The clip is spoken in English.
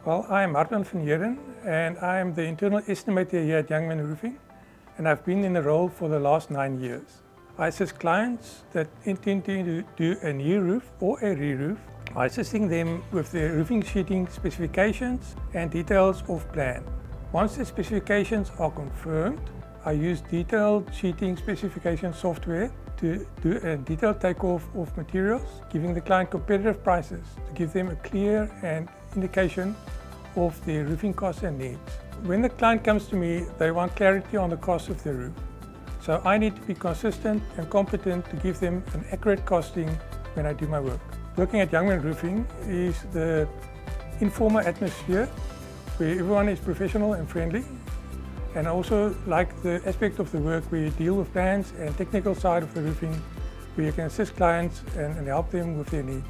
Well, I'm Hartman and I'm the internal estimator here at Youngman Roofing, and I've been in the role for the last 9 years. I assist clients that intend to do a new roof or a re-roof, assisting them with their roofing sheeting specifications and details of plan. Once the specifications are confirmed, I use detailed sheeting specification software to do a detailed takeoff of materials, giving the client competitive prices to give them a clear and indication of their roofing costs and needs. When the client comes to me, they want clarity on the cost of the roof. So I need to be consistent and competent to give them an accurate costing when I do my work. Working at Youngman Roofing is the informal atmosphere where everyone is professional and friendly. And I also like the aspect of the work where you deal with plans and technical side of the roofing, where you can assist clients and help them with their needs.